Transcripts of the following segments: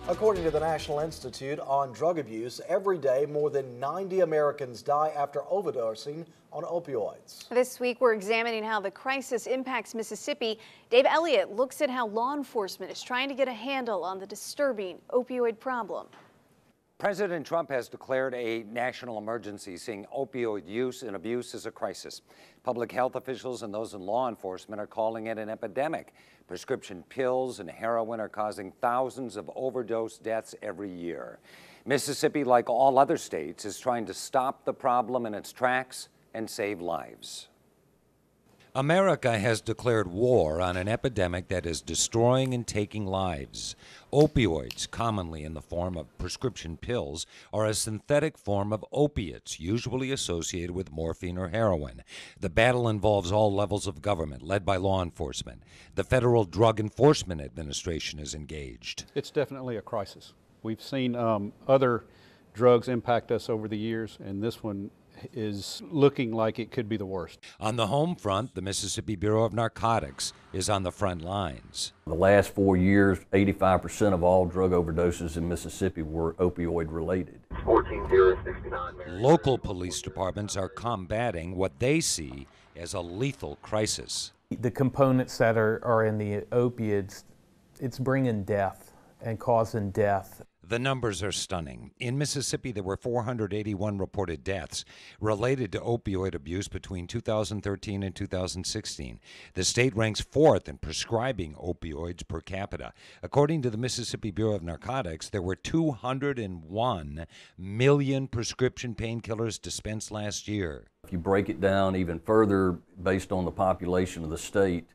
According to the National Institute on Drug Abuse, every day more than 90 Americans die after overdosing on opioids. This week, we're examining how the crisis impacts Mississippi. Dave Elliott looks at how law enforcement is trying to get a handle on the disturbing opioid problem. President Trump has declared a national emergency, seeing opioid use and abuse as a crisis. Public health officials and those in law enforcement are calling it an epidemic. Prescription pills and heroin are causing thousands of overdose deaths every year. Mississippi, like all other states, is trying to stop the problem in its tracks and save lives. America has declared war on an epidemic that is destroying and taking lives. Opioids, commonly in the form of prescription pills, are a synthetic form of opiates, usually associated with morphine or heroin. The battle involves all levels of government, led by law enforcement. The Federal Drug Enforcement Administration is engaged. It's definitely a crisis. We've seen other drugs impact us over the years, and this one is looking like it could be the worst. On the home front, the Mississippi Bureau of Narcotics is on the front lines. The last 4 years, 85% of all drug overdoses in Mississippi were opioid related. 14069. Local police departments are combating what they see as a lethal crisis. The components that are in the opioids, it's bringing death and causing death. The numbers are stunning. In Mississippi, there were 481 reported deaths related to opioid abuse between 2013 and 2016. The state ranks fourth in prescribing opioids per capita. According to the Mississippi Bureau of Narcotics, there were 201 million prescription painkillers dispensed last year. If you break it down even further based on the population of the state,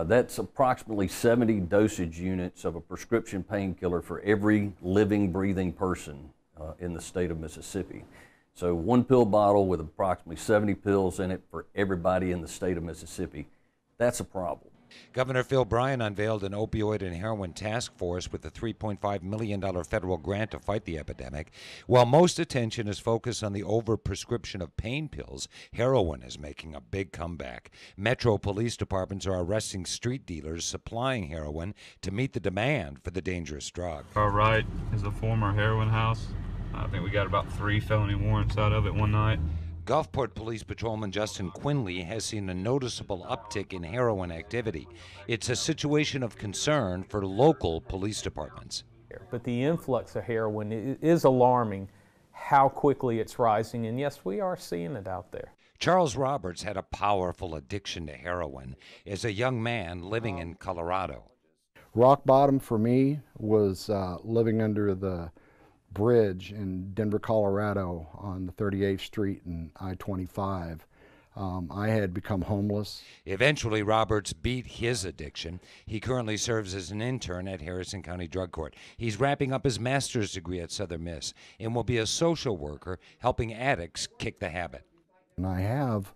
that's approximately 70 dosage units of a prescription painkiller for every living, breathing person in the state of Mississippi. So one pill bottle with approximately 70 pills in it for everybody in the state of Mississippi. That's a problem. Governor Phil Bryant unveiled an opioid and heroin task force with a $3.5 million federal grant to fight the epidemic. While most attention is focused on the overprescription of pain pills, heroin is making a big comeback. Metro police departments are arresting street dealers supplying heroin to meet the demand for the dangerous drug. Our right is a former heroin house. I think we got about 3 felony warrants out of it one night. Gulfport Police Patrolman Justin Quinley has seen a noticeable uptick in heroin activity. It's a situation of concern for local police departments. But the influx of heroin is alarming, how quickly it's rising, and yes, we are seeing it out there. Charles Roberts had a powerful addiction to heroin as a young man living in Colorado. Rock bottom for me was living under the bridge in Denver, Colorado on the 38th Street and I-25. I had become homeless. Eventually, Roberts beat his addiction. He currently serves as an intern at Harrison County Drug Court. He's wrapping up his master's degree at Southern Miss and will be a social worker helping addicts kick the habit. And I have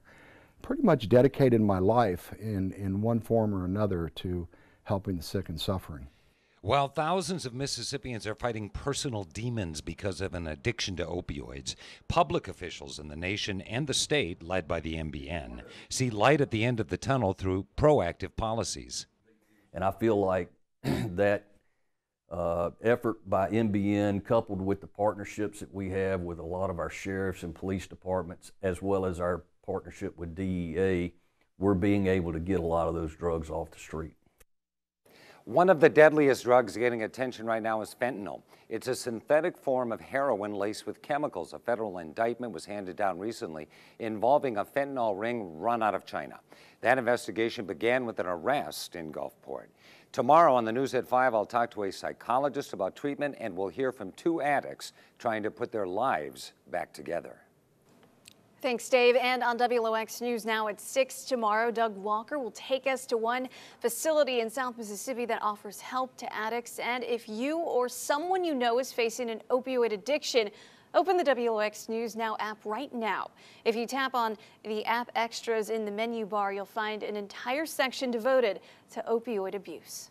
pretty much dedicated my life in one form or another to helping the sick and suffering. While thousands of Mississippians are fighting personal demons because of an addiction to opioids, public officials in the nation and the state, led by the MBN, see light at the end of the tunnel through proactive policies. And I feel like that effort by MBN, coupled with the partnerships that we have with a lot of our sheriffs and police departments, as well as our partnership with DEA, we're being able to get a lot of those drugs off the street. One of the deadliest drugs getting attention right now is fentanyl. It's a synthetic form of heroin laced with chemicals. A federal indictment was handed down recently involving a fentanyl ring run out of China. That investigation began with an arrest in Gulfport. Tomorrow on the News at 5, I'll talk to a psychologist about treatment, and we'll hear from 2 addicts trying to put their lives back together. Thanks, Dave. And on WLOX News now at 6 tomorrow, Doug Walker will take us to one facility in South Mississippi that offers help to addicts. And if you or someone you know is facing an opioid addiction, open the WLOX News Now app right now. If you tap on the app extras in the menu bar, you'll find an entire section devoted to opioid abuse.